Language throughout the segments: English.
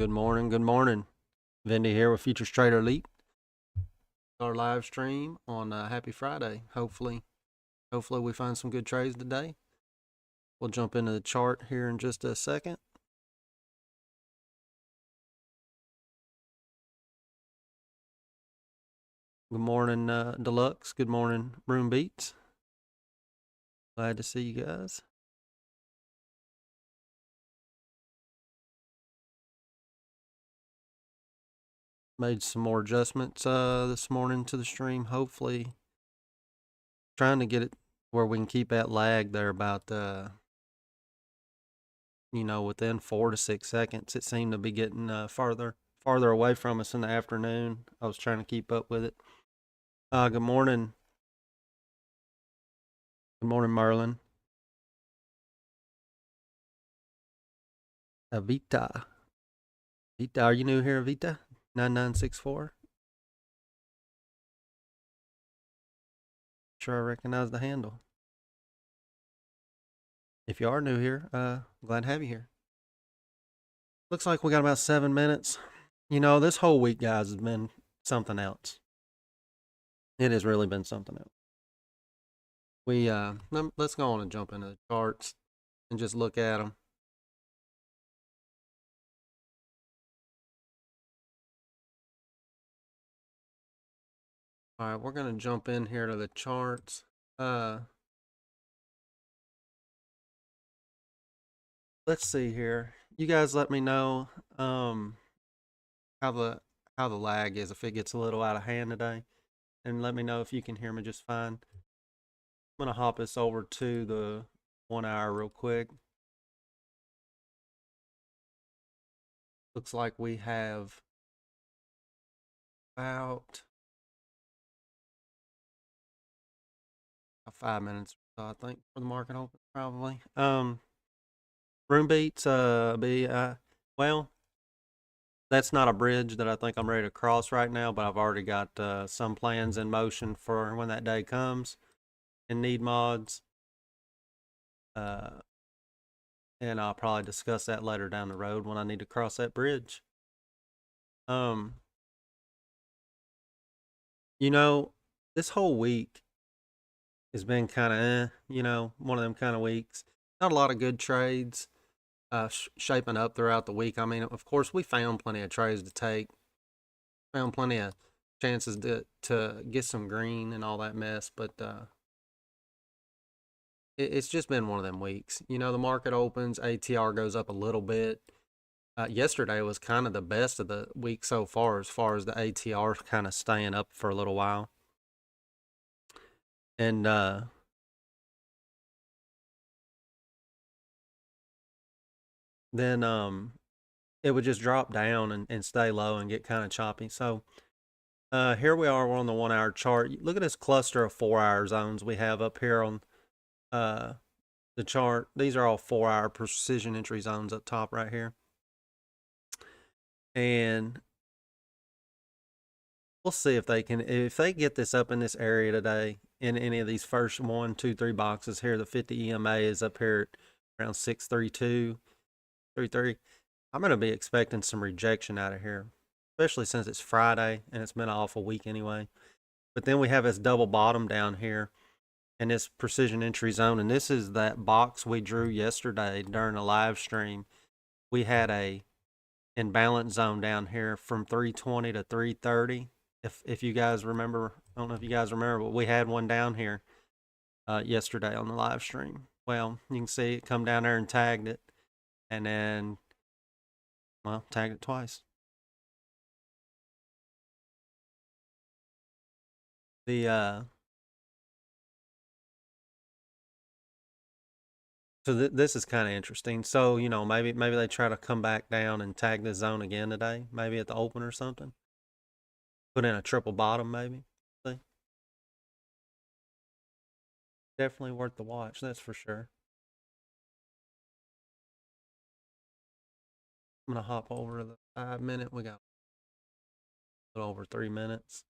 Good morning. Good morning. Vindy here with FuturestraderElite. Our live stream on Happy Friday. Hopefully we find some good trades today. We'll jump into the chart here in just a second. Good morning, Deluxe. Good morning, Room Beats. Glad to see you guys. Made some more adjustments this morning to the stream. Hopefully, trying to get it where we can keep that lag there about within 4 to 6 seconds. It seemed to be getting farther away from us in the afternoon. I was trying to keep up with it. Good morning. Good morning, Marlon. Vita. Vita, are you new here, Vita? 9964. Sure, I recognize the handle. If you are new here, glad to have you here. Looks like we got about 7 minutes. This whole week, guys, has been something else. It has really been something else. Let's go on and jump into the charts and just look at them. All right, we're going to jump in here to the charts. Let's see here. You guys let me know how the lag is, if it gets a little out of hand today, and let me know if you can hear me just fine. I'm going to hop this over to the 1 hour real quick. Looks like we have about 5 minutes, I think, for the market open, probably. Room beats, well, that's not a bridge that I think I'm ready to cross right now, but I've already got some plans in motion for when that day comes and need mods. And I'll probably discuss that later down the road when I need to cross that bridge. This whole week has been kind of, one of them kind of weeks. Not a lot of good trades shaping up throughout the week. I mean, of course, we found plenty of trades to take. Found plenty of chances to get some green and all that mess, but it's just been one of them weeks. The market opens, ATR goes up a little bit. Yesterday was kind of the best of the week so far as the ATR kind of staying up for a little while. And then it would just drop down and stay low and get kind of choppy. So here we are, we're on the 1 hour chart. Look at this cluster of 4 hour zones we have up here on the chart. These are all 4 hour precision entry zones up top right here. And we'll see if they get this up in this area today in any of these first 1, 2, 3 boxes here. The 50 EMA is up here at around 632, 33. I'm going to be expecting some rejection out of here, especially since it's Friday and it's been an awful week anyway. But then we have this double bottom down here in this precision entry zone, and this is that box we drew yesterday during a live stream. We had a imbalance zone down here from 320 to 330. If you guys remember, I don't know if you guys remember, but we had one down here yesterday on the live stream. Well, you can see it come down there and tagged it, and then, well, tagged it twice. So this is kind of interesting. So, maybe they try to come back down and tag this zone again today, maybe at the open or something. Put in a triple bottom, maybe. See? Definitely worth the watch, that's for sure. I'm going to hop over to the 5 minute. We got a little over 3 minutes.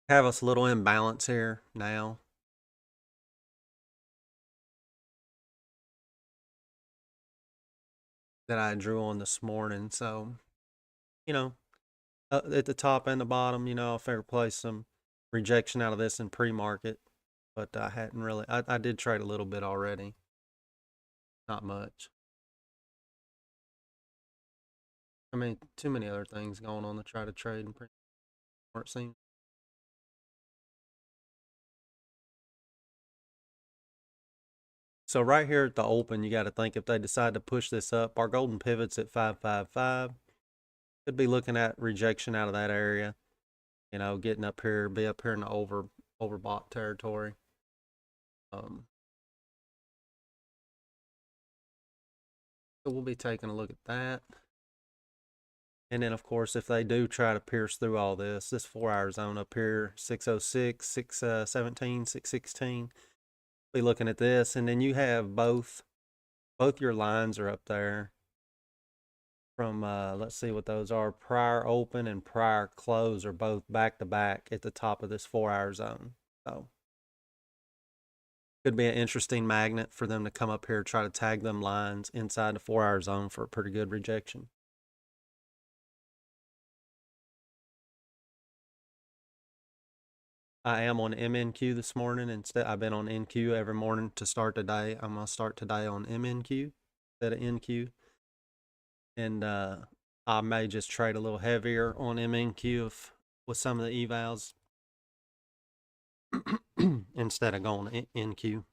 Have us a little imbalance here now. that I drew on this morning. So, you know, at the top and the bottom, I'll fair play some rejection out of this in pre-market, but I hadn't really. I did trade a little bit already, not much. I mean, too many other things going on to try to trade in pre-market, it seems. So right here at the open, you got to think if they decide to push this up, our golden pivot's at 555. Could be looking at rejection out of that area. Getting up here, be up here in the overbought territory. So we'll be taking a look at that. And then, of course, if they do try to pierce through all this 4-hour zone up here, 606, 617, 616, be looking at this. And then you have both your lines are up there from, let's see what those are. Prior open and prior close are both back to back at the top of this 4-hour zone. So could be an interesting magnet for them to come up here, try to tag them lines inside the 4-hour zone for a pretty good rejection. I am on MNQ this morning. Instead, I've been on NQ every morning to start the day. I'm gonna start today on MNQ instead of NQ, and I may just trade a little heavier on MNQ with some of the evals instead of going NQ.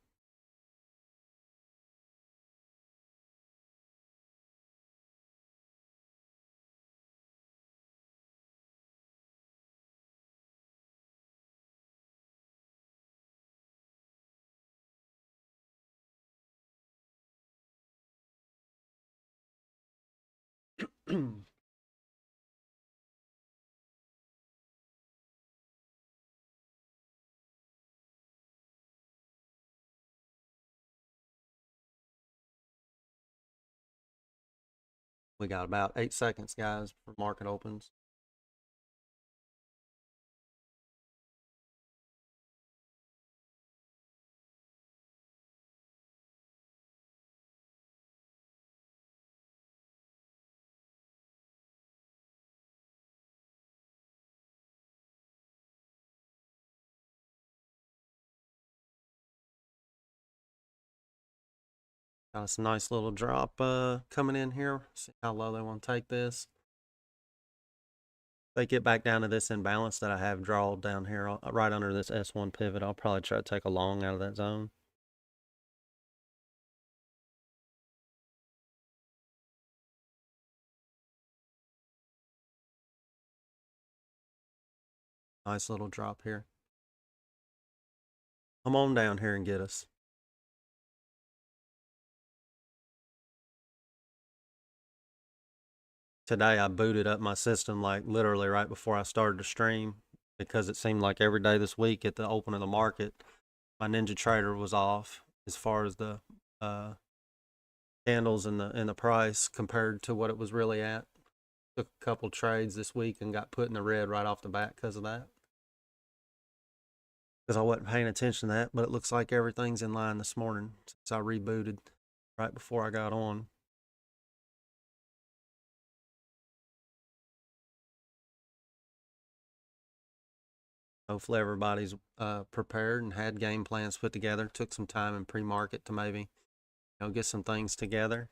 We got about 8 seconds, guys, for market opens. Got some nice little drop coming in here. See how low they want to take this. They get back down to this imbalance that I have drawn down here right under this S1 pivot. I'll probably try to take a long out of that zone. Nice little drop here. Come on down here and get us. Today I booted up my system like literally right before I started the stream because it seemed like every day this week at the open of the market, my Ninja Trader was off as far as the candles and the price compared to what it was really at. Took a couple trades this week and got put in the red right off the bat because of that. Because I wasn't paying attention to that, but it looks like everything's in line this morning since I rebooted right before I got on. Hopefully everybody's prepared and had game plans put together. Took some time in pre-market to maybe get some things together.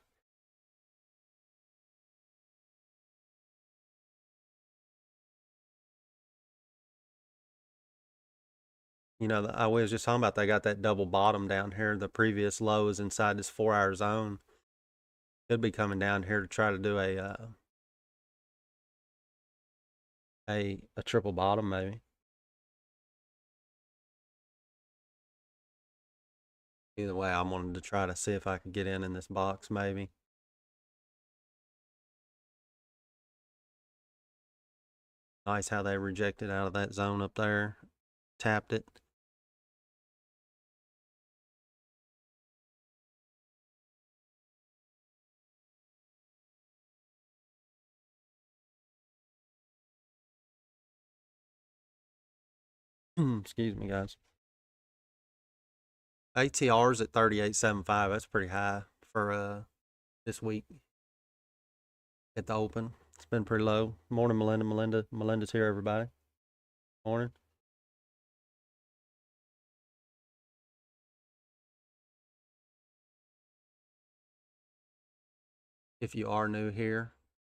I was just talking about they got that double bottom down here. The previous low is inside this 4-hour zone. Could be coming down here to try to do a triple bottom maybe. Either way, I wanted to try to see if I could get in this box maybe. Nice how they rejected out of that zone up there. Tapped it. Excuse me, guys. ATR's at 38.75. That's pretty high for this week. at the open. It's been pretty low. Morning, Melinda. Melinda's here, everybody. Morning. If you are new here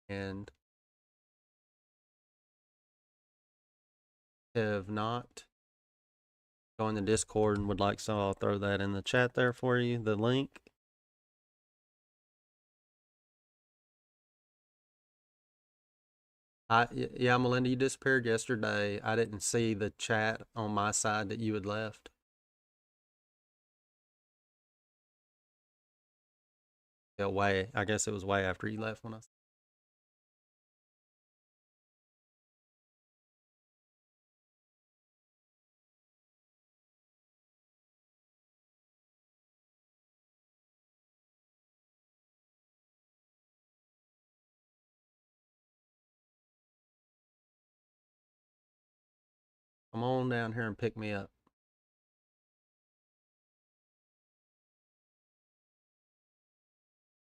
and have not joined the Discord and would like so, I'll throw that in the chat there for you, the link. Yeah, Melinda, you disappeared yesterday. I didn't see the chat on my side that you had left. Yeah, I guess it was way after you left when I. Come on down here and pick me up.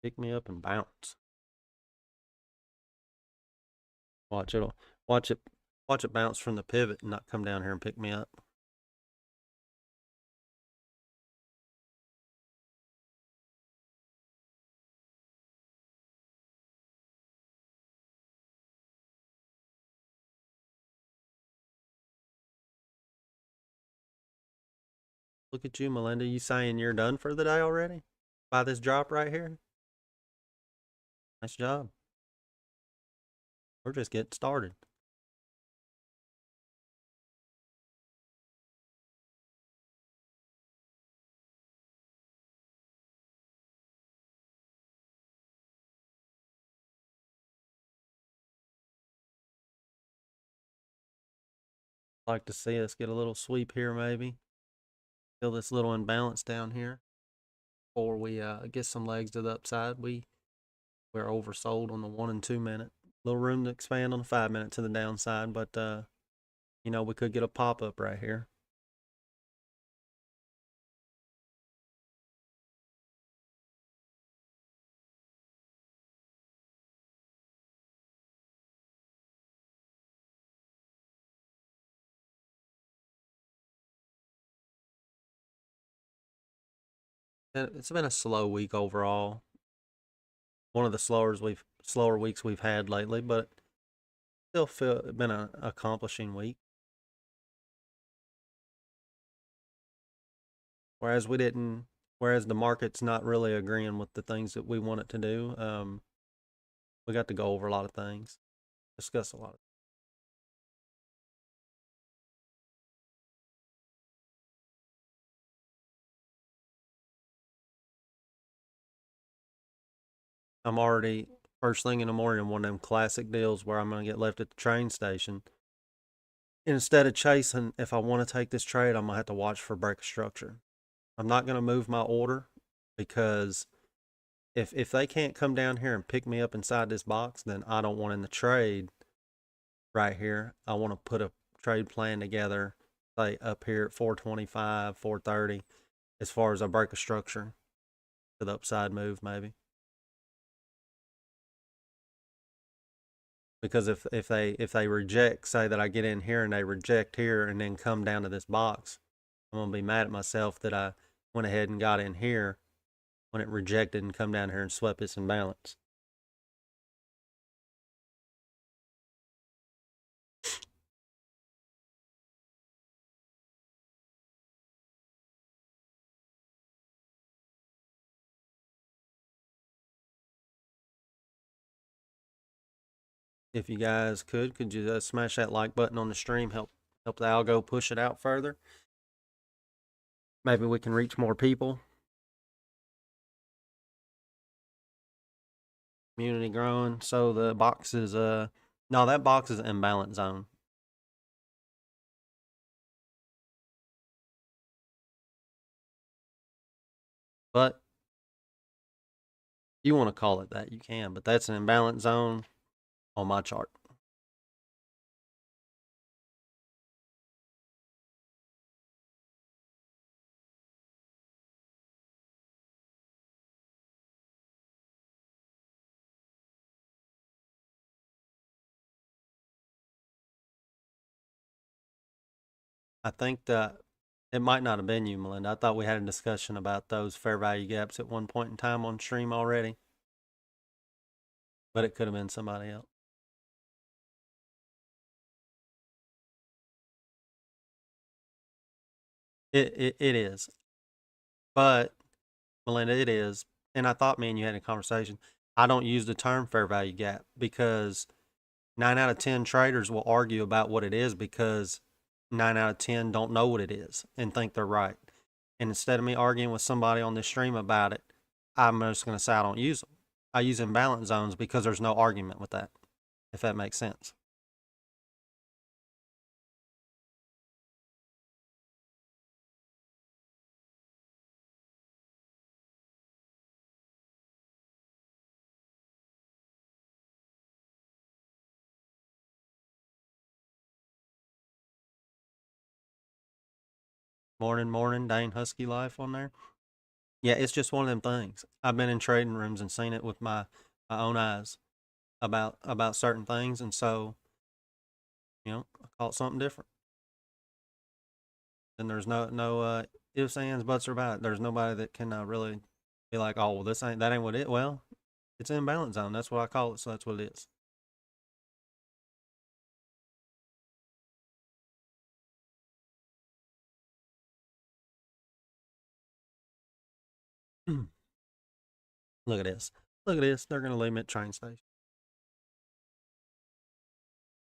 Pick me up and bounce. Watch it. Watch it. Watch it bounce from the pivot and not come down here and pick me up. Look at you, Melinda. You saying you're done for the day already? By this drop right here? Nice job. We're just getting started. Like to see us get a little sweep here, maybe. Feel this little imbalance down here before we get some legs to the upside. We're oversold on the 1 and 2 minute. Little room to expand on the 5 minute to the downside, but we could get a pop up right here. It's been a slow week overall. One of the slower weeks we've had lately, but still feel it's been an accomplishing week. Whereas the market's not really agreeing with the things that we want it to do. We got to go over a lot of things, discuss a lot of. I'm already first thing in the morning on one of them classic deals where I'm gonna get left at the train station. Instead of chasing, if I want to take this trade, I'm gonna have to watch for break of structure. I'm not gonna move my order because if they can't come down here and pick me up inside this box, then I don't want in the trade right here. I want to put a trade plan together, say up here at 425, 430, as far as a break of structure to the upside move, maybe. Because if they reject, say that I get in here and they reject here and then come down to this box, I'm gonna be mad at myself that I went ahead and got in here when it rejected and come down here and swept this imbalance. If you guys could you smash that like button on the stream, help the algo push it out further. Maybe we can reach more people. Community growing. So the box is no, that box is imbalance zone. But you want to call it that, you can, but that's an imbalance zone on my chart. I think that it might not have been you, Melinda. I thought we had a discussion about those fair value gaps at one point in time on stream already, but it could have been somebody else. It is, but Melinda, it is. And I thought me and you had a conversation. I don't use the term fair value gap because 9 out of 10 traders will argue about what it is because 9 out of 10 don't know what it is and think they're right. And instead of me arguing with somebody on this stream about it, I'm just going to say I don't use them. I use imbalance zones because there's no argument with that, if that makes sense. Morning, morning, Dane Husky Life on there. Yeah, it's just one of them things. I've been in trading rooms and seen it with my own eyes about certain things, and so I call it something different. And there's no ifs, ands, buts, or about it. There's nobody that can really be like, oh, well, that ain't what it. Well, it's an imbalance zone. That's what I call it. So that's what it is. Look at this. Look at this. They're gonna leave me at train station.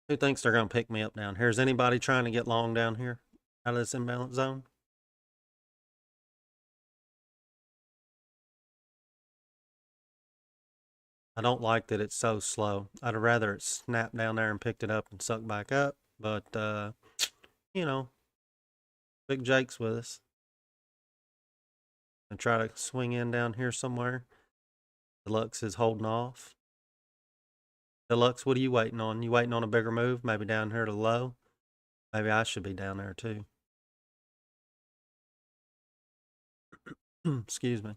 Who thinks they're gonna pick me up down here? Is anybody trying to get long down here out of this imbalance zone? I don't like that it's so slow. I'd rather it snapped down there and picked it up and sucked back up. But you know, Big Jake's with us. And try to swing in down here somewhere. Deluxe is holding off. Deluxe, what are you waiting on? You waiting on a bigger move? Maybe down here to low? Maybe I should be down there too. Excuse me.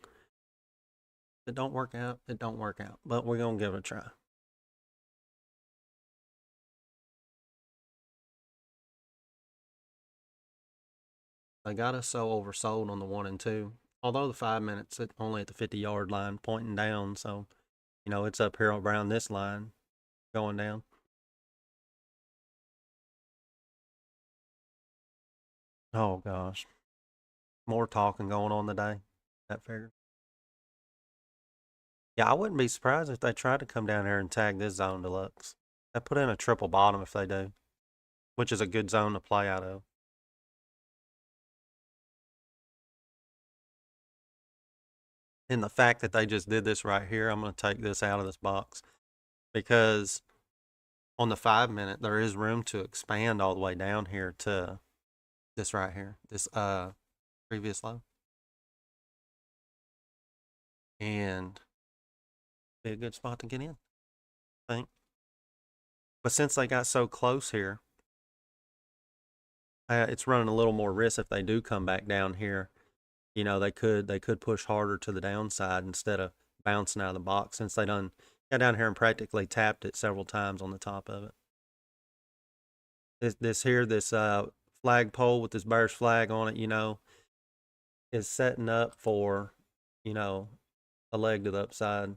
If it don't work out, it don't work out. But we're going to give it a try. They got us so oversold on the 1 and 2. Although the 5 minutes only at the 50-yard line pointing down. So, it's up here around this line going down. Oh, gosh. More talking going on today. That figure. Yeah, I wouldn't be surprised if they tried to come down here and tag this zone, Deluxe. They put in a triple bottom if they do, which is a good zone to play out of. And the fact that they just did this right here, I'm going to take this out of this box because on the 5 minute, there is room to expand all the way down here to this right here, this previous low. And be a good spot to get in, I think. But since they got so close here, it's running a little more risk if they do come back down here. They could push harder to the downside instead of bouncing out of the box since they got down here and practically tapped it several times on the top of it. This flagpole with this bearish flag on it, is setting up for, a leg to the upside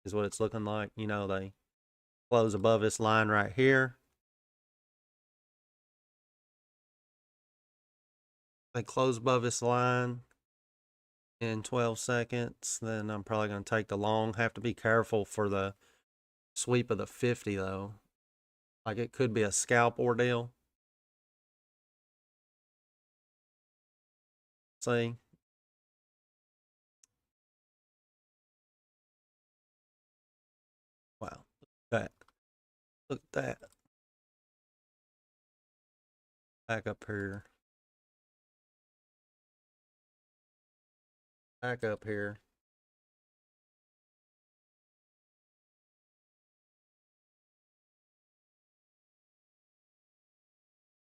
is what it's looking like. They close above this line right here. They close above this line in 12 seconds. Then I'm probably going to take the long. Have to be careful for the sweep of the 50 though. Like it could be a scalp ordeal. See? Wow. Look at that. Look at that. Back up here. Back up here.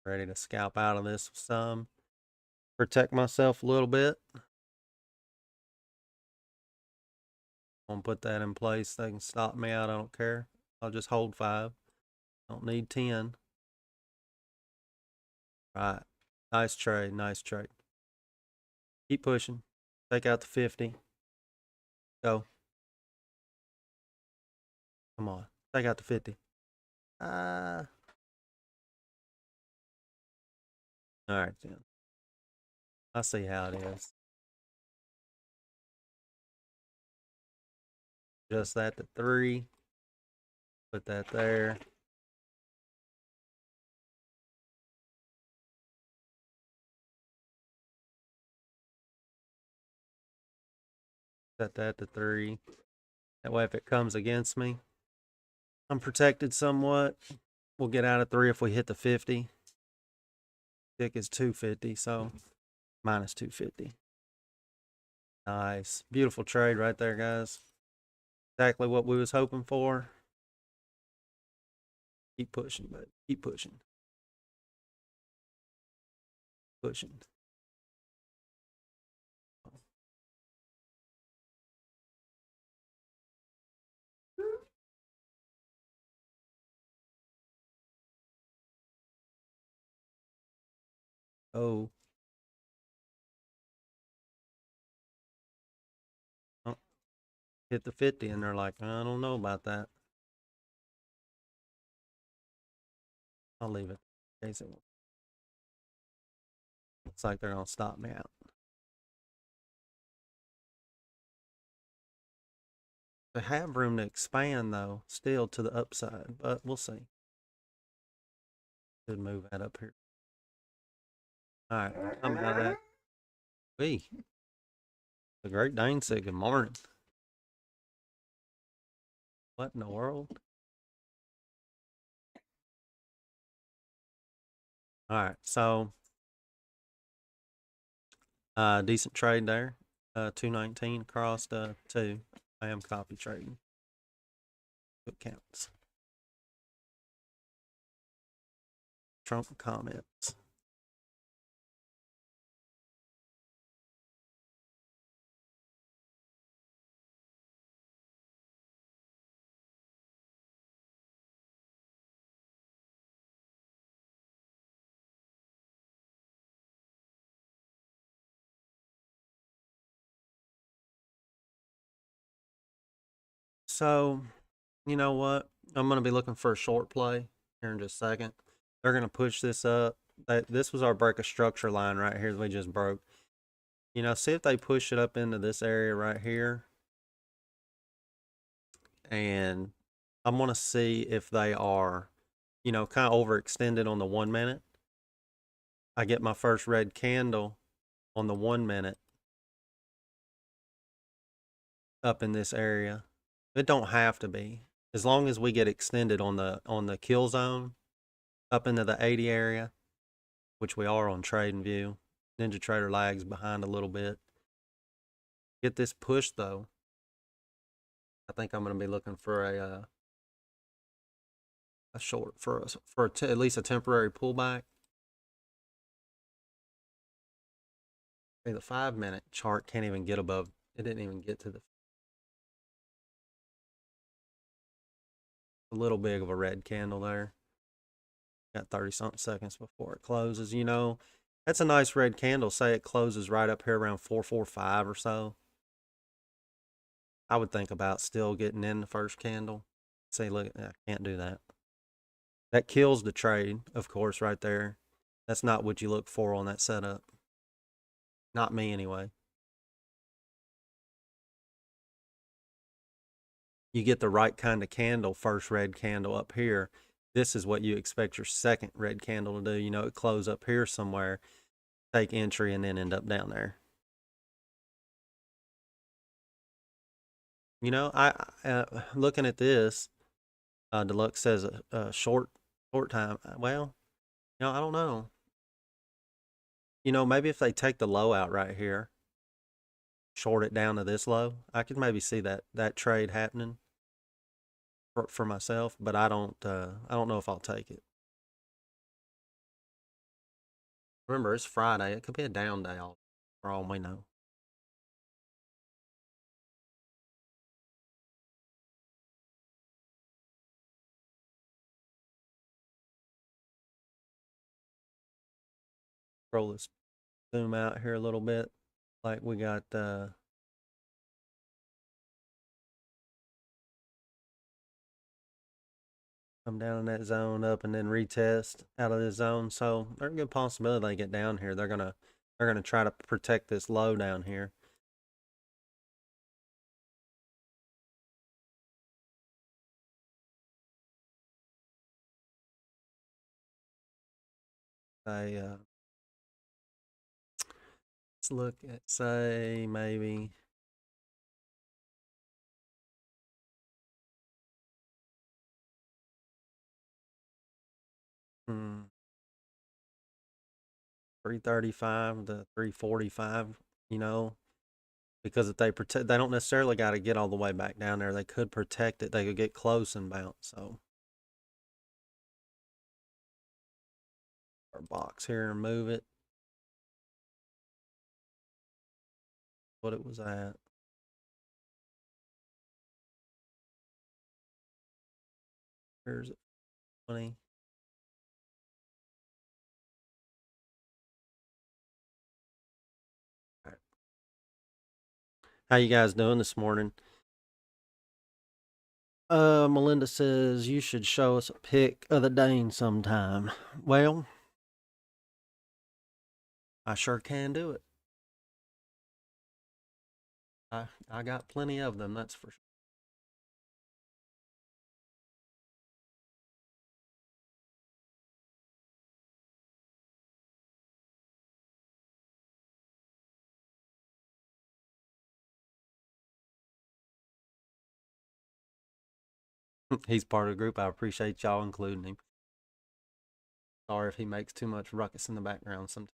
Ready to scalp out of this some. Protect myself a little bit. I'm gonna put that in place. They can stop me out. I don't care. I'll just hold 5. Don't need 10. Right. Nice trade. Nice trade. Keep pushing. Take out the 50. Go. Come on. Take out the 50. All right, then. I see how it is. Just that to 3. Put that there. Set that to 3. That way, if it comes against me, I'm protected somewhat. We'll get out of 3 if we hit the 50. Tick is 250, so minus 250. Nice. Beautiful trade right there, guys. Exactly what we was hoping for. Keep pushing, but keep pushing. Pushing. Oh. Oh. Hit the 50, and they're like, I don't know about that. I'll leave it. In case it won't. Looks like they're going to stop me out. They have room to expand, though, still to the upside, but we'll see. Could move that up here. All right, I'm out of that. Hey, the Great Dane said good morning. What in the world? All right, so decent trade there. 219 across 2. I am copy trading. It counts. Trump comments. So, you know what? I'm going to be looking for a short play here in just a second. They're going to push this up. This was our break of structure line right here that we just broke. You know, see if they push it up into this area right here. And I'm going to see if they are, you know, kind of overextended on the 1 minute. I get my first red candle on the 1 minute up in this area. It don't have to be. As long as we get extended on the kill zone up into the 80 area, which we are on Trading View. Ninja Trader lags behind a little bit. Get this push though. I think I'm going to be looking for a short for at least a temporary pullback. Okay, the 5 minute chart can't even get above. It didn't even get to a little big of a red candle there. Got 30 something seconds before it closes. You know, that's a nice red candle. Say it closes right up here around 445 or so. I would think about still getting in the first candle. Say, look, I can't do that. That kills the trade, of course, right there. That's not what you look for on that setup. Not me, anyway. You get the right kind of candle, first red candle up here. This is what you expect your second red candle to do. You know, it close up here somewhere, take entry, and then end up down there. You know, I looking at this, Deluxe says a short time. Well, you know, I don't know. You know, maybe if they take the low out right here, short it down to this low, I could maybe see that trade happening for myself. But I don't know if I'll take it. Remember, it's Friday. It could be a down day, for all we know. Roll this zoom out here a little bit. Like we got come down in that zone up and then retest out of this zone. So there's a good possibility they get down here. They're gonna try to protect this low down here. Let's look at, say, maybe hmm, 335 to 345, you know, because if they protect, they don't necessarily got to get all the way back down there. They could protect it. They could get close and bounce. So our box here and move it. What it was at. Here's 20. All right. How you guys doing this morning? Melinda says you should show us a pic of the Dane sometime. Well, I sure can do it. I got plenty of them, that's for sure. He's part of the group. I appreciate y'all including him. Sorry if he makes too much ruckus in the background sometimes.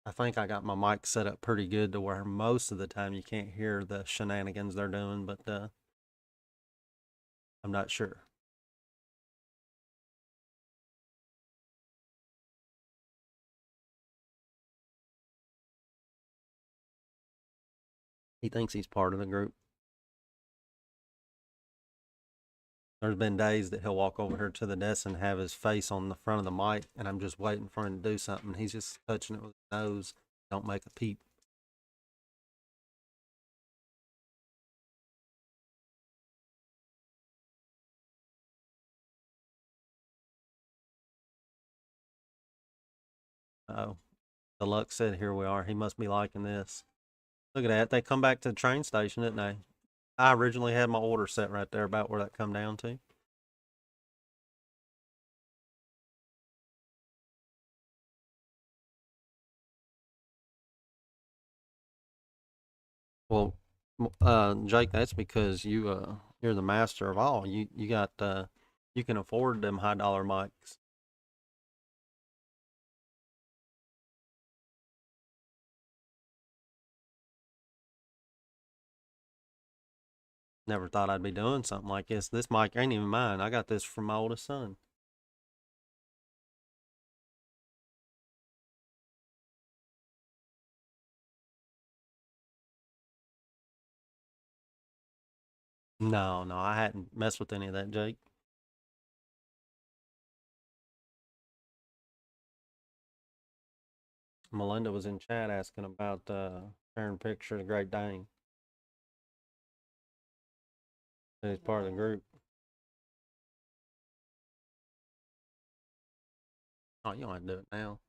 I think I got my mic set up pretty good to where most of the time you can't hear the shenanigans they're doing, but I'm not sure. He thinks he's part of the group. There's been days that he'll walk over here to the desk and have his face on the front of the mic, and I'm just waiting for him to do something. He's just touching it with his nose. Don't make a peep. Oh, the luck said, here we are. He must be liking this. Look at that. They come back to the train station, didn't they? I originally had my order set right there about where that come down to. Well, Jake, that's because you're the master of all. You got you can afford them high dollar mics. Never thought I'd be doing something like this. This mic ain't even mine. I got this from my oldest son. No, no, I hadn't messed with any of that, Jake. Melinda was in chat asking about sharing a picture of the Great Dane. He's part of the group. Oh, you don't have to do it now.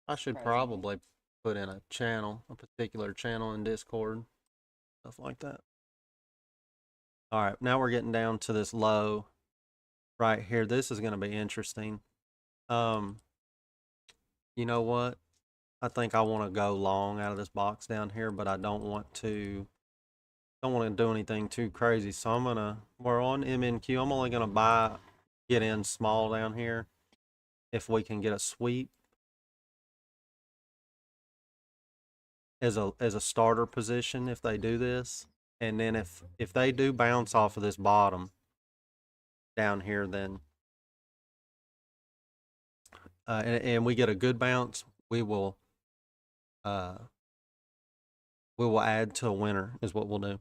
I should probably put in a channel, a particular channel in Discord, stuff like that. All right, now we're getting down to this low right here. This is going to be interesting. Um, you know what? I think I want to go long out of this box down here, but I don't want to do anything too crazy. So we're on MNQ. I'm only gonna get in small down here if we can get a sweep as a starter position if they do this. And then if they do bounce off of this bottom down here, then and we get a good bounce, uh we will add to a winner is what we'll do.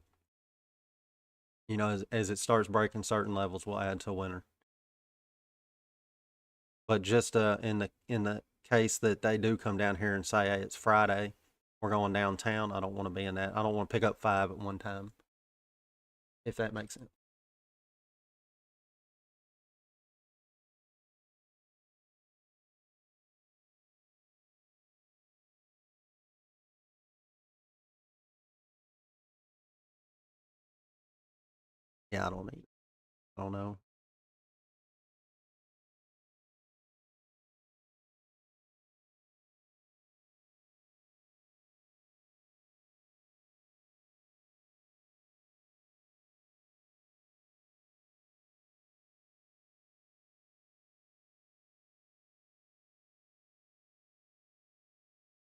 You know, as it starts breaking certain levels, we'll add to a winner. But just in the case that they do come down here and say, hey, it's Friday, we're going downtown, I don't want to be in that. I don't want to pick up 5 at one time, if that makes sense. Yeah, I don't need it. I don't know.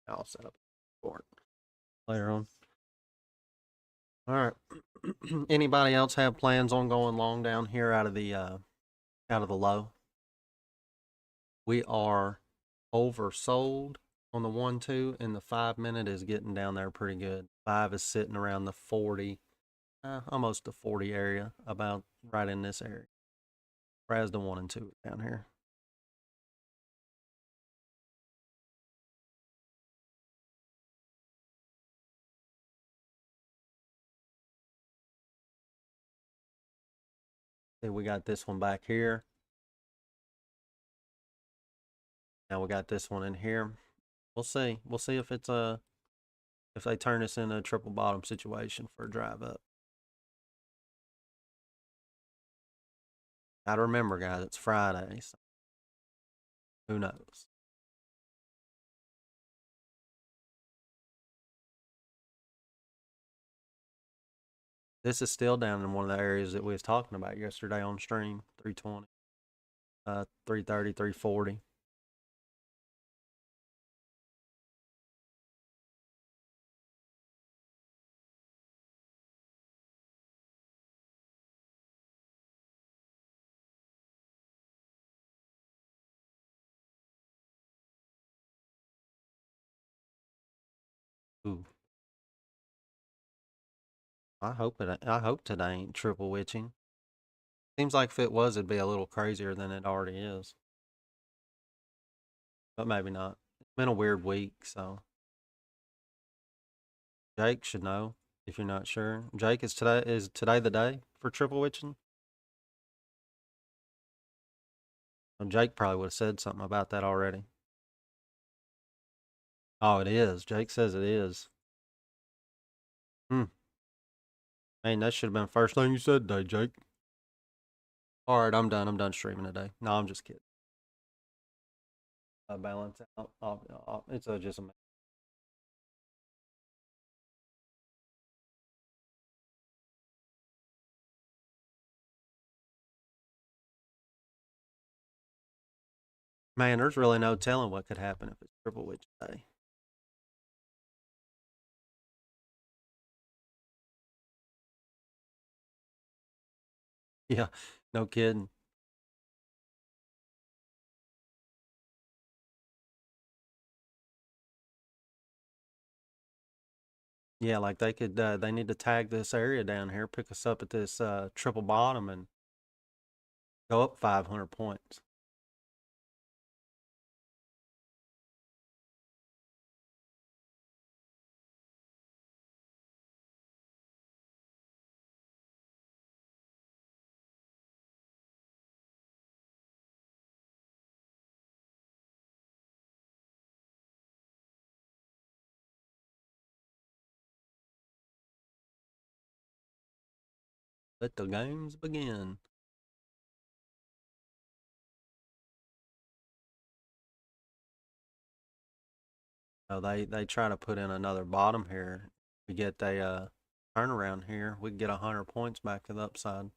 I'll set up for it later on. All right. Anybody else have plans on going long down here out of the low? We are oversold on the 1-2, and the 5 minute is getting down there pretty good. 5 is sitting around the 40, almost the 40 area, about right in this area. Whereas the 1 and 2 is down here. See, we got this one back here. Now we got this one in here. We'll see. We'll see if it's if they turn this into a triple bottom situation for a drive up. Gotta remember, guys, it's Friday, so who knows? This is still down in one of the areas that we was talking about yesterday on stream, 320, 330, 340. Ooh, I hope today ain't triple witching. Seems like if it was, it'd be a little crazier than it already is, but maybe not. It's been a weird week, so Jake should know if you're not sure. Jake, is today the day for triple witching? Well, Jake probably would have said something about that already. Oh, it is. Jake says it is. Hmm. Man, that should have been the first thing you said today, Jake. All right, I'm done. I'm done streaming today. No, I'm just kidding. Balance out. It's just a man. There's really no telling what could happen if it's triple witch day. Yeah, no kidding. Yeah, like they could. They need to tag this area down here, pick us up at this triple bottom, and go up 500 points. Let the games begin. So they try to put in another bottom here. We get a turnaround here. We can get 100 points back to the upside.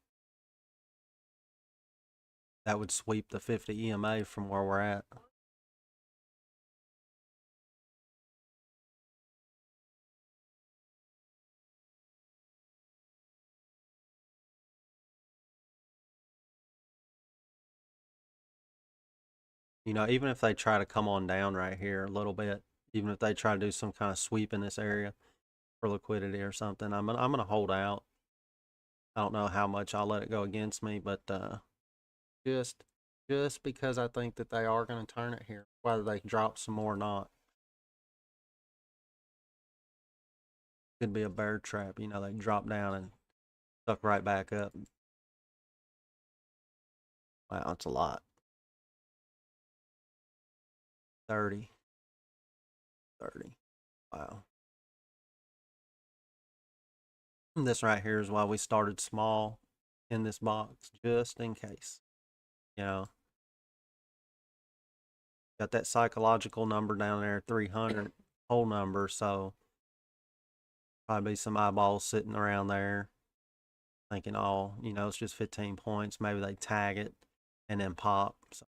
That would sweep the 50 EMA from where we're at. You know, even if they try to come on down right here a little bit, even if they try to do some kind of sweep in this area for liquidity or something, I'm gonna hold out. I don't know how much I'll let it go against me, but just just because I think that they are going to turn it here, whether they drop some more or not. Could be a bear trap. You know, they drop down and suck right back up. Wow, it's a lot. 30. 30. Wow. This right here is why we started small in this box, just in case. You know, got that psychological number down there, 300 whole number. So probably some eyeballs sitting around there thinking, oh, you know, it's just 15 points. Maybe they tag it and then pop. So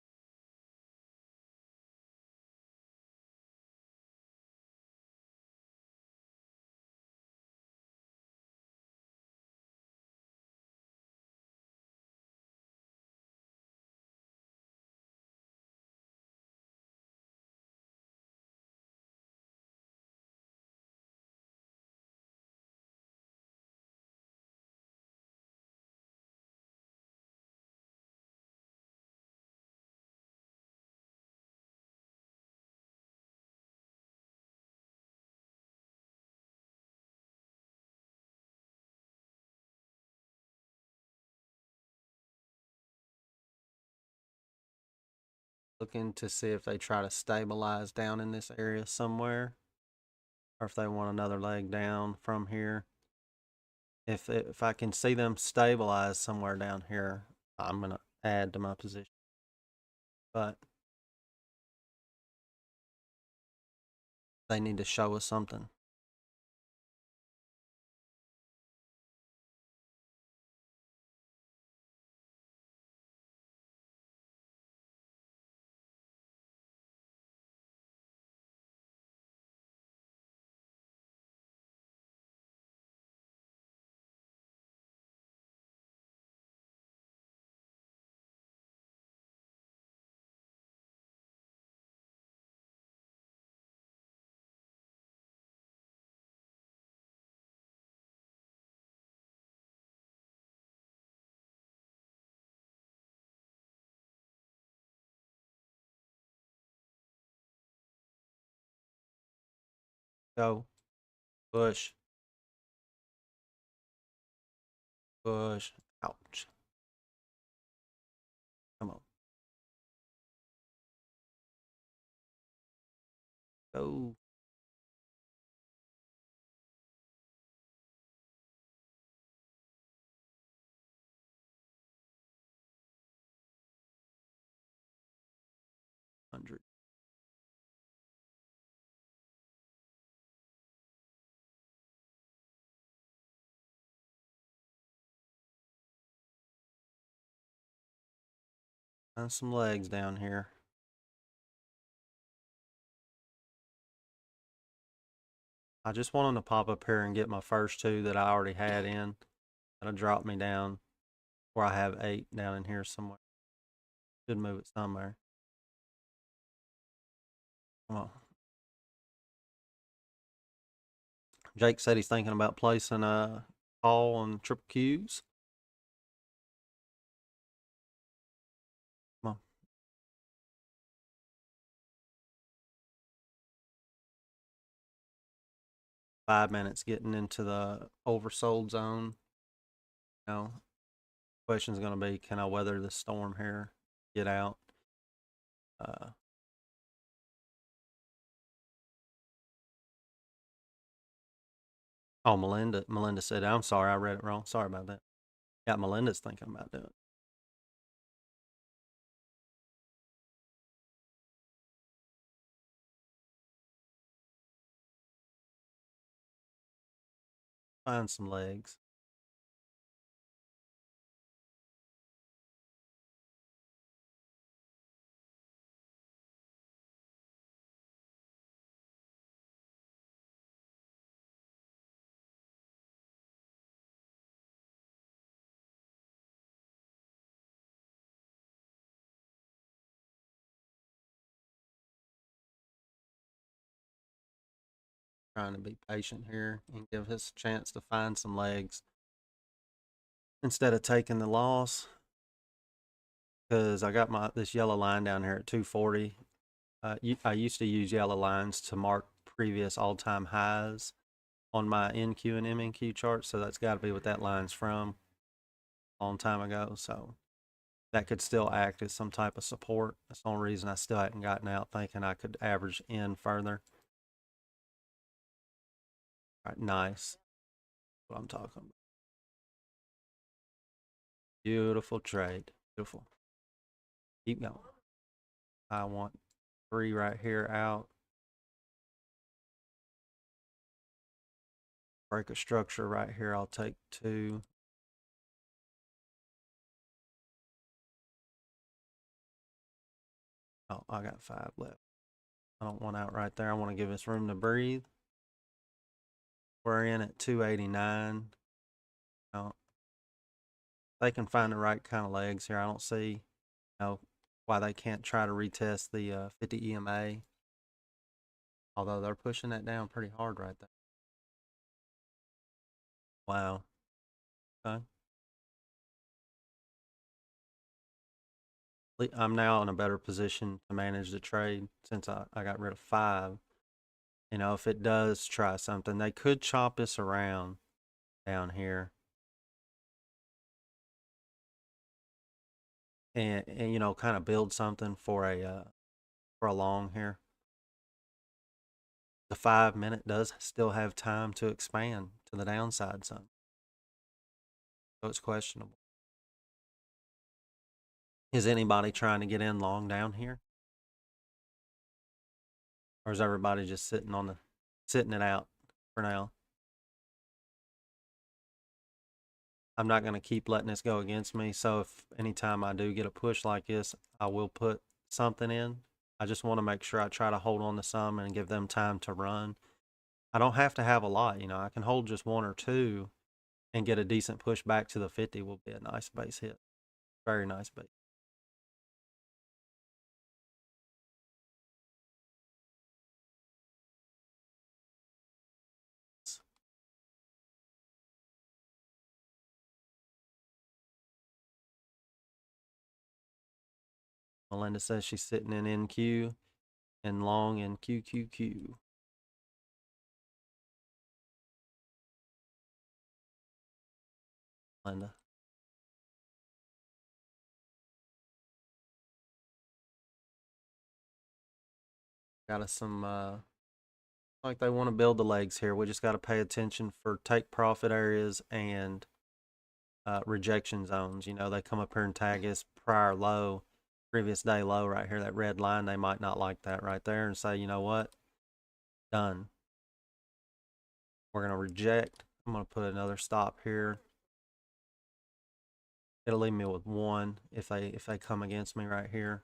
looking to see if they try to stabilize down in this area somewhere or if they want another leg down from here. If I can see them stabilize somewhere down here, I'm going to add to my position. But they need to show us something. Go, push, push, ouch. Come on. Go. Hundred. And some legs down here. I just want them to pop up here and get my first two that I already had in. That'll drop me down where I have 8 down in here somewhere. Should move it somewhere. Come on. Jake said he's thinking about placing a call on triple Qs. Come on. 5 minutes getting into the oversold zone. You know, question's going to be, can I weather the storm here? Get out. Oh, Melinda said, I'm sorry, I read it wrong. Sorry about that. Yeah, Melinda's thinking about doing it. Find some legs. Trying to be patient here and give us a chance to find some legs instead of taking the loss. because I got this yellow line down here at 240. I used to use yellow lines to mark previous all-time highs on my NQ and MNQ charts, so that's got to be what that line's from a long time ago. So that could still act as some type of support. That's the only reason I still hadn't gotten out, thinking I could average in further. All right, nice. What I'm talking about. Beautiful trade. Beautiful. Keep going. I want 3 right here out. Break a structure right here. I'll take 2. Oh, I got 5 left. I don't want out right there. I want to give us room to breathe. We're in at 289. Oh, they can find the right kind of legs here. I don't see, why they can't try to retest the 50 EMA. Although they're pushing that down pretty hard right there. Wow. Okay. I'm now in a better position to manage the trade since I got rid of 5. If it does try something, they could chop us around down here. And kind of build something for a long here. The 5-minute does still have time to expand to the downside some. So it's questionable. Is anybody trying to get in long down here? Or is everybody just sitting it out for now? I'm not going to keep letting this go against me. So if anytime I do get a push like this, I will put something in. I just want to make sure I try to hold on to some and give them time to run. I don't have to have a lot. I can hold just 1 or 2 and get a decent push back to the 50 will be a nice base hit. Very nice base. Melinda says she's sitting in NQ and long in QQQ. Linda. Got us some, like they want to build the legs here. We just got to pay attention for take profit areas and rejection zones. They come up here and tag us prior low, previous day low right here, that red line. They might not like that right there and say, you know what? Done. We're going to reject. I'm going to put another stop here. It'll leave me with 1 if they come against me right here.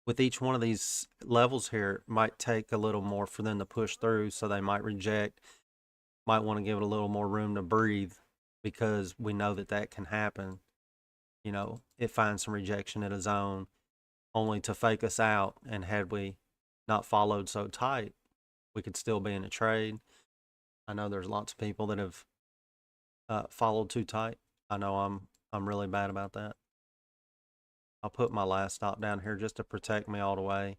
With each one of these levels here, it might take a little more for them to push through, so they might reject, might want to give it a little more room to breathe because we know that can happen. It finds some rejection at a zone only to fake us out, and had we not followed so tight, we could still be in a trade. I know there's lots of people that have followed too tight. I know I'm really bad about that. I'll put my last stop down here just to protect me all the way.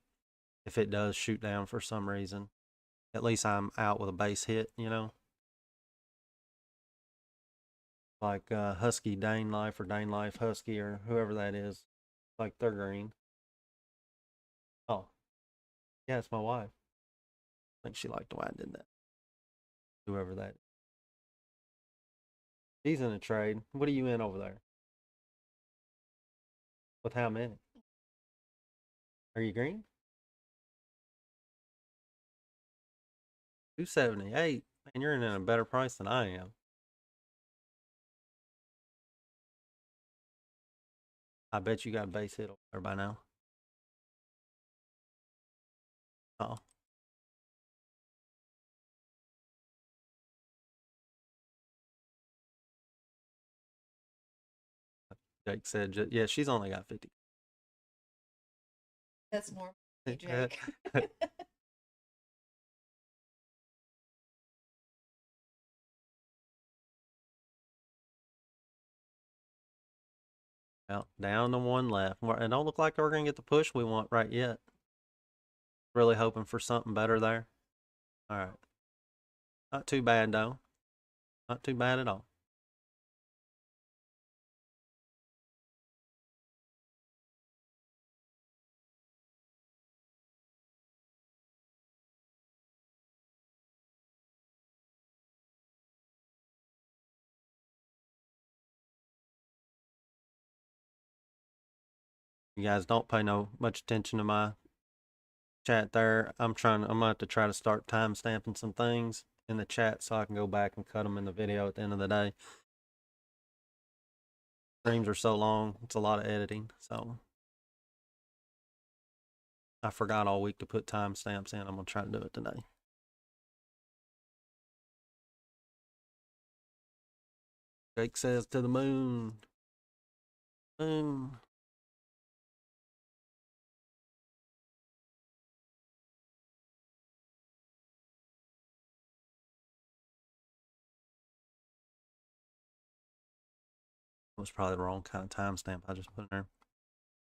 If it does shoot down for some reason, at least I'm out with a base hit, like Husky Dane Life or Dane Life Husky or whoever that is. Like they're green. Oh, yeah, it's my wife. I think she liked the way I did that. Whoever that is. She's in a trade. What are you in over there? With how many? Are you green? 278. Man, you're in a better price than I am. I bet you got a base hit over there by now. Oh. Jake said, yeah, she's only got 50. That's more, Jake. Well, down to one left. It don't look like we're going to get the push we want right yet. Really hoping for something better there. All right. Not too bad, though. Not too bad at all. You guys don't pay no much attention to my chat there. I'm gonna have to try to start time stamping some things in the chat so I can go back and cut them in the video at the end of the day. Streams are so long, it's a lot of editing. So I forgot all week to put timestamps in. I'm gonna try to do it today. Jake says to the moon. Moon. It was probably the wrong kind of timestamp I just put in there.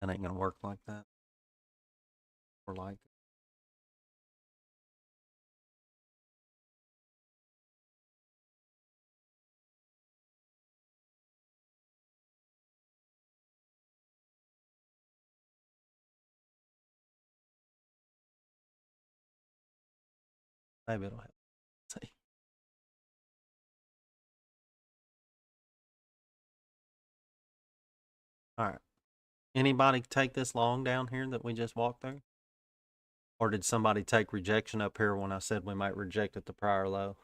That ain't gonna work like that. Or like maybe it'll help. See. All right. Anybody take this long down here that we just walked through? Or did somebody take rejection up here when I said we might reject at the prior low?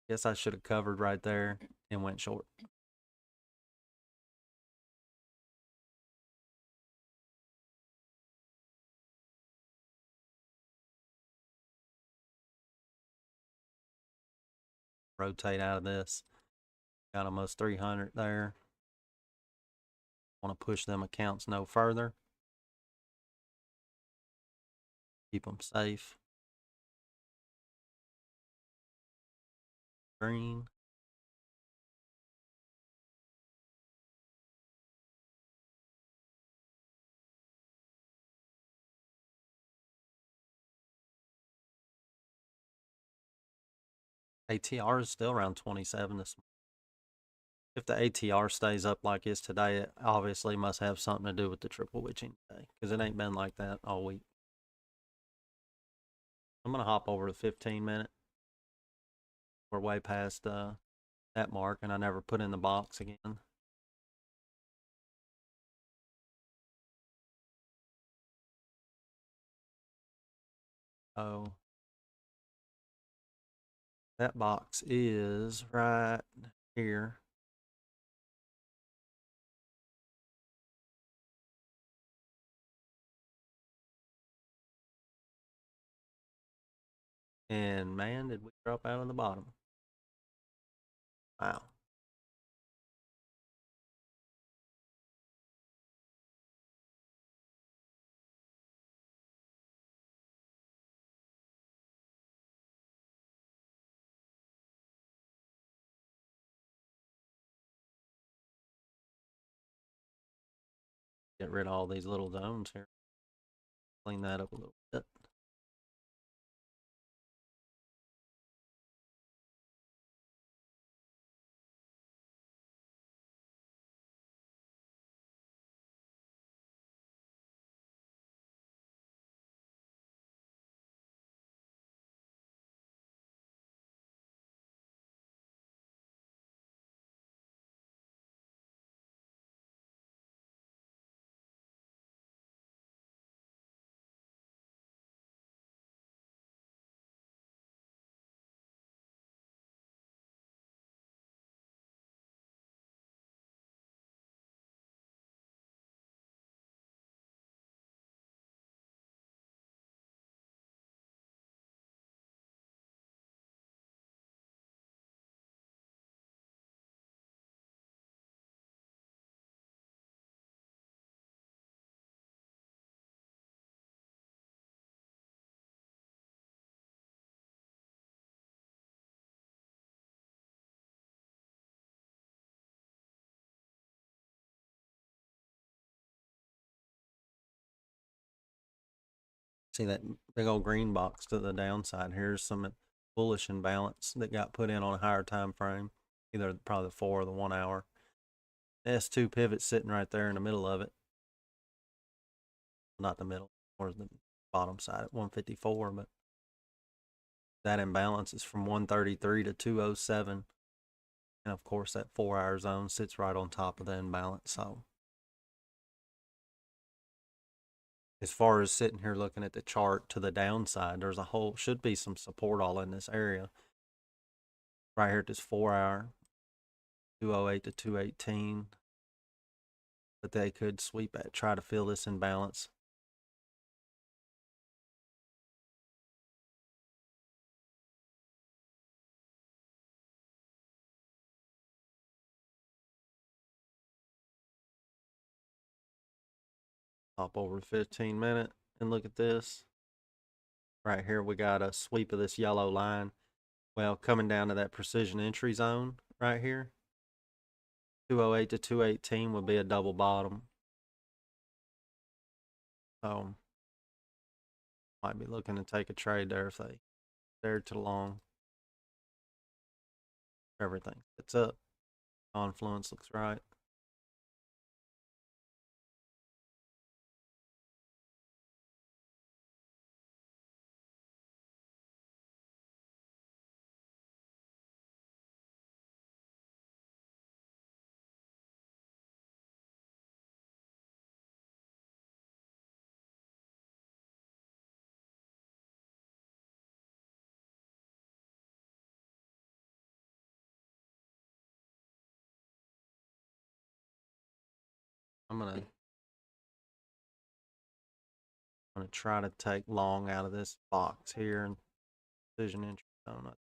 Guess I should have covered right there and went short. Rotate out of this. Got almost 300 there. Want to push them accounts no further. Keep them safe. Green. ATR is still around 27 this morning. If the ATR stays up like it's today, it obviously must have something to do with the triple witching today because it ain't been like that all week. I'm going to hop over to 15 minute. We're way past that mark, and I never put in the box again. Oh, that box is right here. And man, did we drop out of the bottom. Wow. Get rid of all these little zones here. Clean that up a little bit. See that big old green box to the downside. Here's some bullish imbalance that got put in on a higher time frame, either probably the 4 or the 1 hour. S2 pivot sitting right there in the middle of it. Not the middle, or the bottom side at 154, but that imbalance is from 133 to 207. And of course, that 4 hour zone sits right on top of the imbalance. So, as far as sitting here looking at the chart to the downside, there's should be some support all in this area. Right here at this 4 hour, 208 to 218. But they could sweep at, try to fill this imbalance. Hop over to 15-minute and look at this. Right here, we got a sweep of this yellow line. Well, coming down to that precision entry zone right here, 208 to 218 would be a double bottom. So, might be looking to take a trade there if they dare to long. Everything it's up. Confluence looks right. I'm gonna try to take long out of this box here and precision entry zone.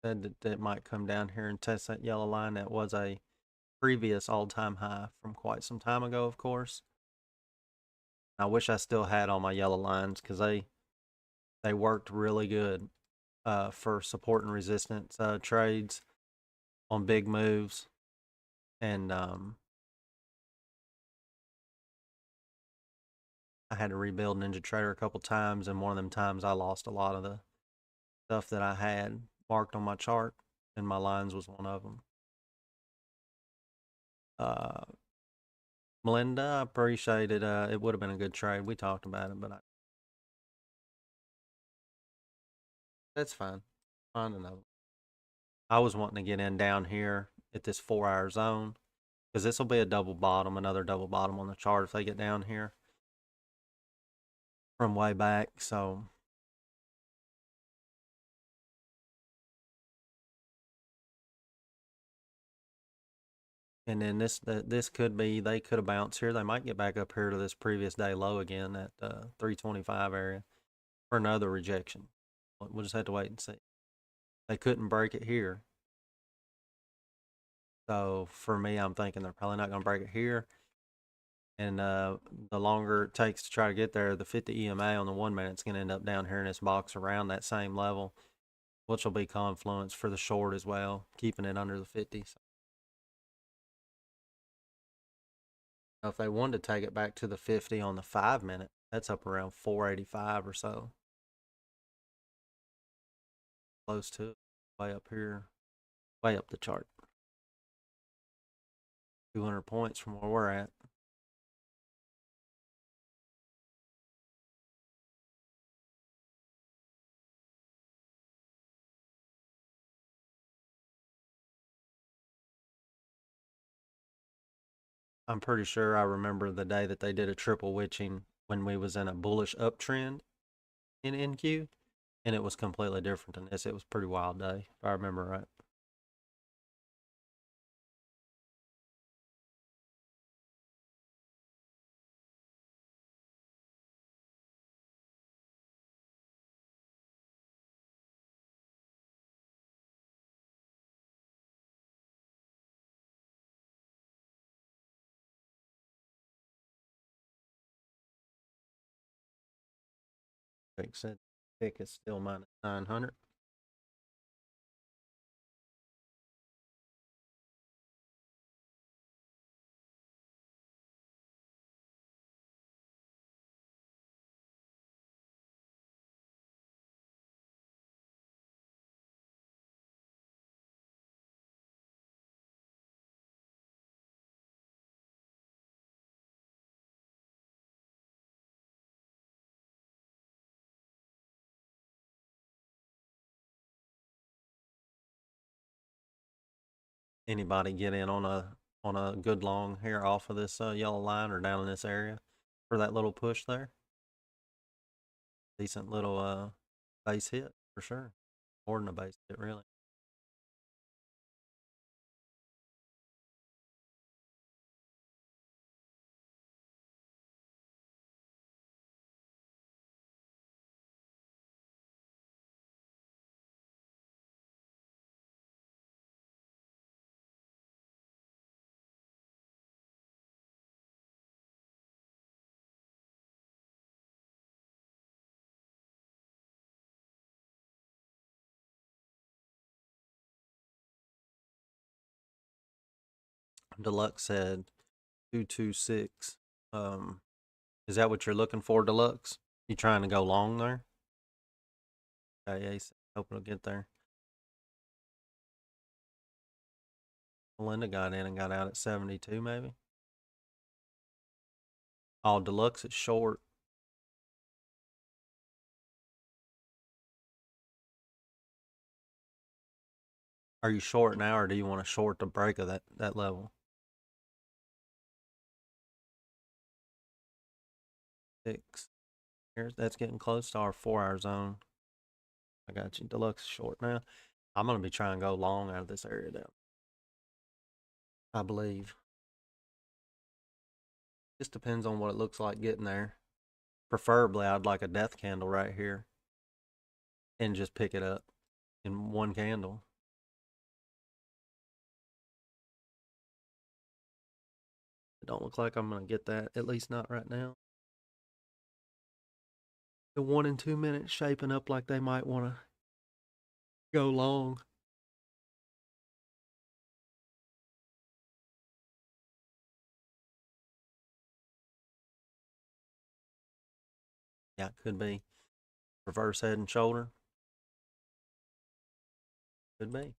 Said that might come down here and test that yellow line. That was a previous all-time high from quite some time ago, of course. I wish I still had all my yellow lines because they worked really good for support and resistance trades on big moves. And I had to rebuild NinjaTrader a couple times, and one of them times I lost a lot of the stuff that I had marked on my chart, and my lines was one of them. Melinda, I appreciate it. It would have been a good trade. We talked about it, but that's fine. Fine enough. I was wanting to get in down here at this 4 hour zone because this will be a double bottom, another double bottom on the chart if they get down here from way back. So and then this could be, they could have bounced here. They might get back up here to this previous day low again at 325 area for another rejection. We'll just have to wait and see. They couldn't break it here. So for me, I'm thinking they're probably not going to break it here. And the longer it takes to try to get there, the 50 EMA on the 1 minute is going to end up down here in this box around that same level, which will be confluence for the short as well, keeping it under the 50. So if they wanted to take it back to the 50 on the 5 minute, that's up around 485 or so. Close to it, way up here, way up the chart. 200 points from where we're at. I'm pretty sure I remember the day that they did a triple witching when we was in a bullish uptrend in NQ, and it was completely different than this. It was a pretty wild day, if I remember right. Like I said, tick is still minus 900. Anybody get in on a good long here off of this yellow line or down in this area for that little push there? Decent little base hit for sure. More than a base hit, really. Deluxe said 226. Is that what you're looking for, Deluxe? You trying to go long there? Okay, Ace. Hope it'll get there. Melinda got in and got out at 72, maybe. Oh, Deluxe is short. Are you short now, or do you want to short the break of that level? 6. Here's that's getting close to our 4-hour zone. I got you. Deluxe is short now. I'm gonna be trying to go long out of this area now. I believe. Just depends on what it looks like getting there. Preferably, I'd like a death candle right here and just pick it up in one candle. It don't look like I'm gonna get that, at least not right now. The 1 and 2 minutes shaping up like they might want to go long. Yeah, it could be. Reverse head and shoulder. Could be.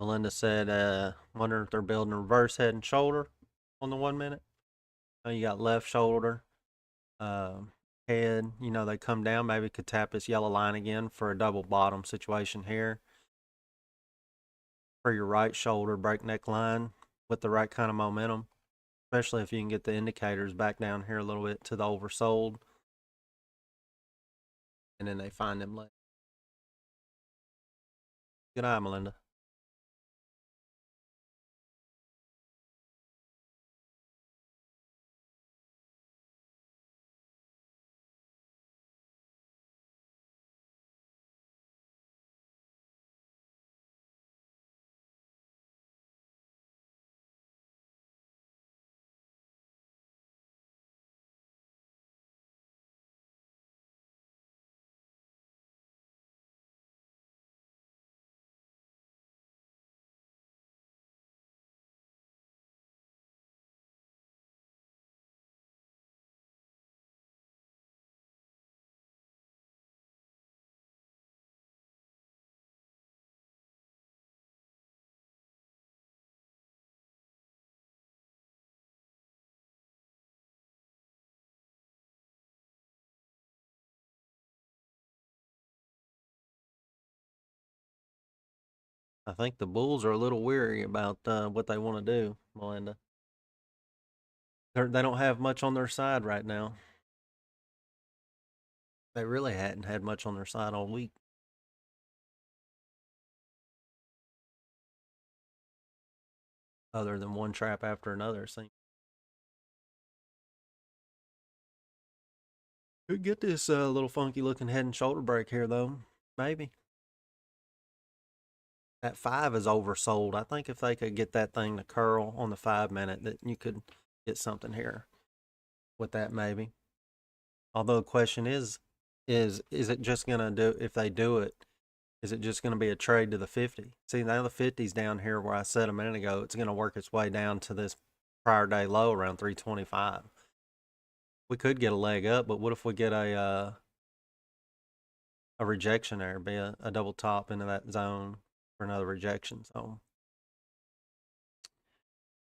Melinda said, wondering if they're building a reverse head and shoulder on the 1 minute. Oh, you got left shoulder, head. They come down. Maybe could tap this yellow line again for a double bottom situation here. For your right shoulder breakneck line with the right kind of momentum. especially if you can get the indicators back down here a little bit to the oversold, and then they find them late. Good eye, Melinda. I think the Bulls are a little weary about what they want to do, Melinda. They don't have much on their side right now. They really hadn't had much on their side all week, other than one trap after another. Seems could get this little funky looking head and shoulder break here though. Maybe that 5 is oversold. I think if they could get that thing to curl on the 5 minute, that you could get something here with that maybe. Although the question is it just gonna do, if they do it, is it just gonna be a trade to the 50? See, now the 50's down here where I said a minute ago, it's gonna work its way down to this prior day low around 325. We could get a leg up, but what if we get a rejection there, be a double top into that zone for another rejection? So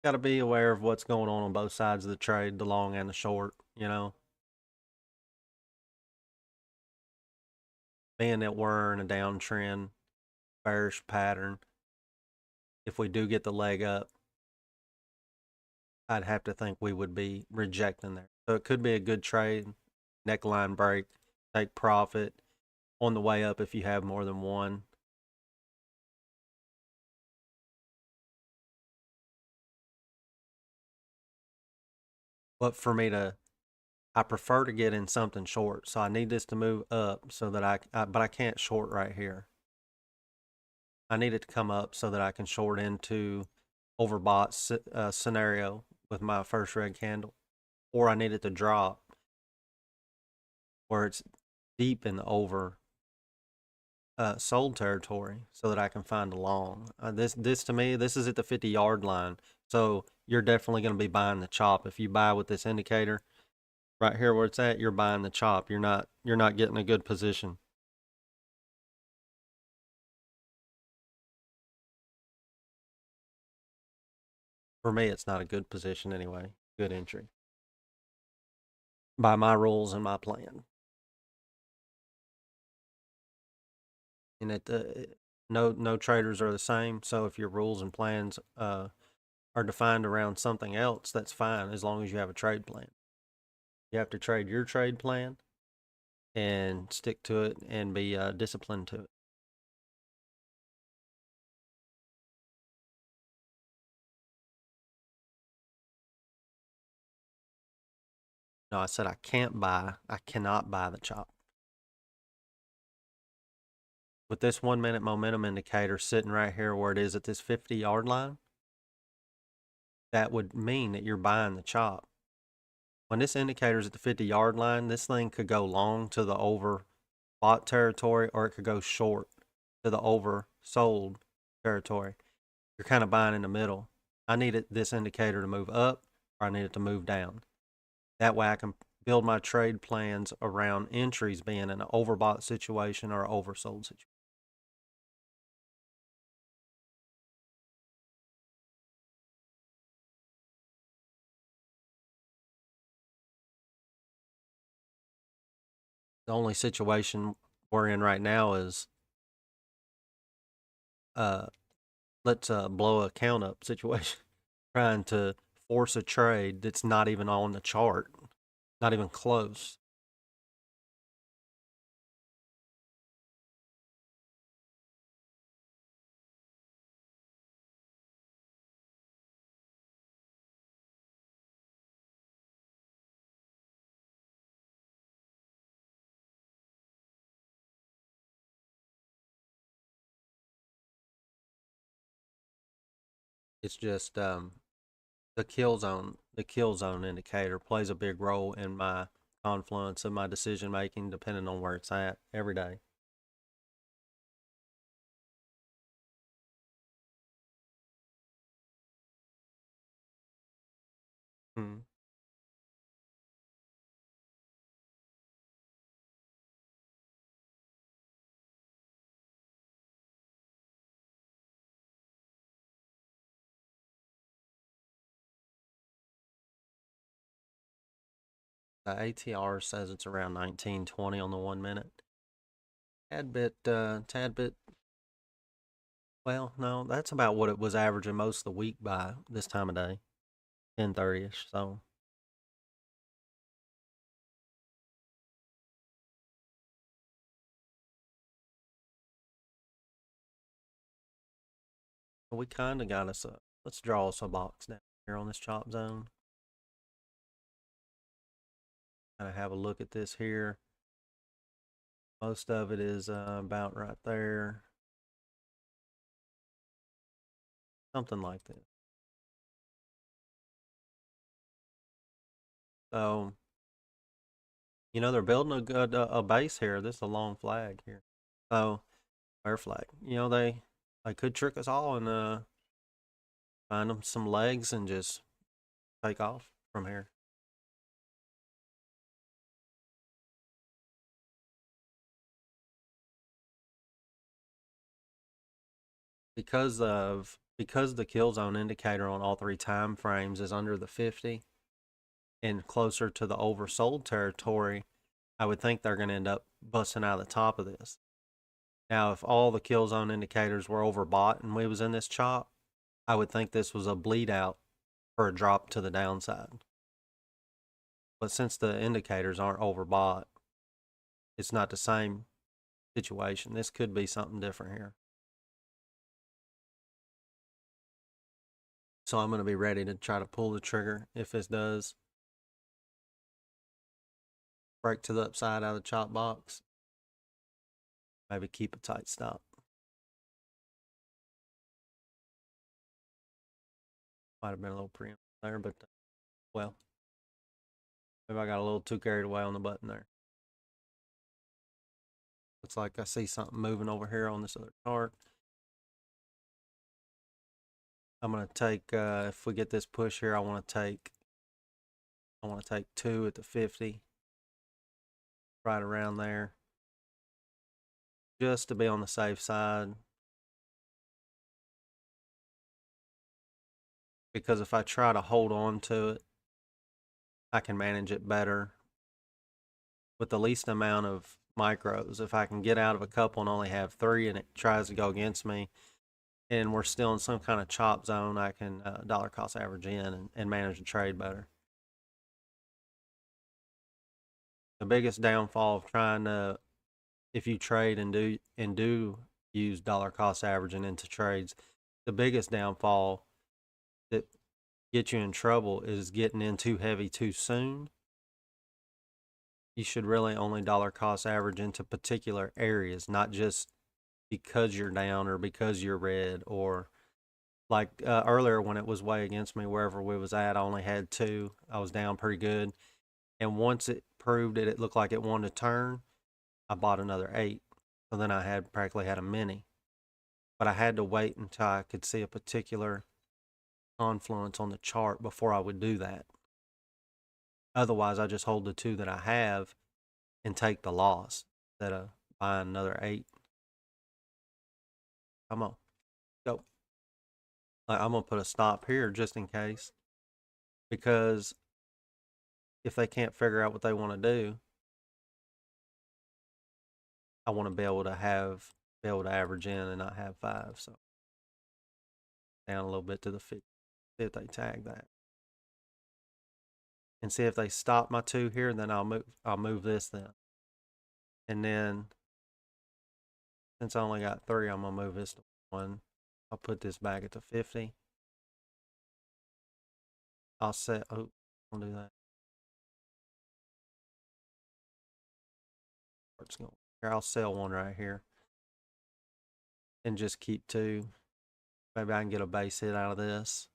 got to be aware of what's going on both sides of the trade, the long and the short, you know. Being that we're in a downtrend, bearish pattern, if we do get the leg up, I'd have to think we would be rejecting there. So it could be a good trade, neckline break, take profit on the way up if you have more than one. But for me to, I prefer to get in something short. So I need this to move up so that but I can't short right here. I need it to come up so that I can short into overbought scenario with my first red candle, or I need it to drop where it's deep in the over sold territory so that I can find a long. This to me, this is at the 50-yard line. So you're definitely going to be buying the chop. If you buy with this indicator right here where it's at, you're buying the chop. You're not getting a good position. For me, it's not a good position anyway. Good entry by my rules and my plan. And no traders are the same. So if your rules and plans are defined around something else, that's fine as long as you have a trade plan. You have to trade your trade plan and stick to it and be disciplined to it. No, I said I cannot buy the chop. With this 1 minute momentum indicator sitting right here where it is at this 50-yard line, that would mean that you're buying the chop. When this indicator is at the 50-yard line, this thing could go long to the overbought territory, or it could go short to the oversold territory. You're kind of buying in the middle. I need this indicator to move up, or I need it to move down. That way I can build my trade plans around entries being in an overbought situation or an oversold situation. The only situation we're in right now is let's blow a count up situation, trying to force a trade that's not even on the chart, not even close. It's just the kill zone indicator plays a big role in my confluence of my decision making, depending on where it's at every day. Hmm. The ATR says it's around 1920 on the 1 minute. Tad bit. Well, no, that's about what it was averaging most of the week by this time of day, 10:30ish. So we kind of got us a. Let's draw us a box down here on this chop zone. Kind of have a look at this here. Most of it is about right there, something like this. So they're building a good a base here. This is a long flag here. So bear flag. They could trick us all and find them some legs and just take off from here. Because the kill zone indicator on all three time frames is under the 50 and closer to the oversold territory, I would think they're going to end up busting out of the top of this. Now, if all the kill zone indicators were overbought and we was in this chop, I would think this was a bleed out for a drop to the downside. But since the indicators aren't overbought, it's not the same situation. This could be something different here. So I'm going to be ready to try to pull the trigger if this does break to the upside out of the chop box. Maybe keep a tight stop. Might have been a little preemptive there, but well, maybe I got a little too carried away on the button there. Looks like I see something moving over here on this other chart. I'm gonna take if we get this push here, I want to take two at the 50, right around there, just to be on the safe side. Because if I try to hold on to it, I can manage it better with the least amount of micros. If I can get out of a couple and only have three and it tries to go against me and we're still in some kind of chop zone, I can dollar cost average in and manage the trade better. The biggest downfall of trying to, if you trade and do use dollar cost averaging into trades, the biggest downfall that gets you in trouble is getting in too heavy too soon. You should really only dollar cost average into particular areas, not just because you're down or because you're red, or like earlier when it was way against me wherever we was at, I only had two. I was down pretty good, and once it proved that it looked like it wanted to turn, I bought another eight. So then I had practically had a mini, but I had to wait until I could see a particular confluence on the chart before I would do that. Otherwise, I just hold the two that I have and take the loss instead of buying another eight. Come on, go. Like, I'm gonna put a stop here just in case, because if they can't figure out what they want to do, I want to be able to average in and not have five. So down a little bit to the 50. See if they tag that. and see if they stop my 2 here, and then I'll move this then. And then since I only got 3, I'm gonna move this to 1. I'll put this back at the 50. I'll set I'll do that. Here, I'll sell 1 right here. And just keep 2. Maybe I can get a base hit out of this.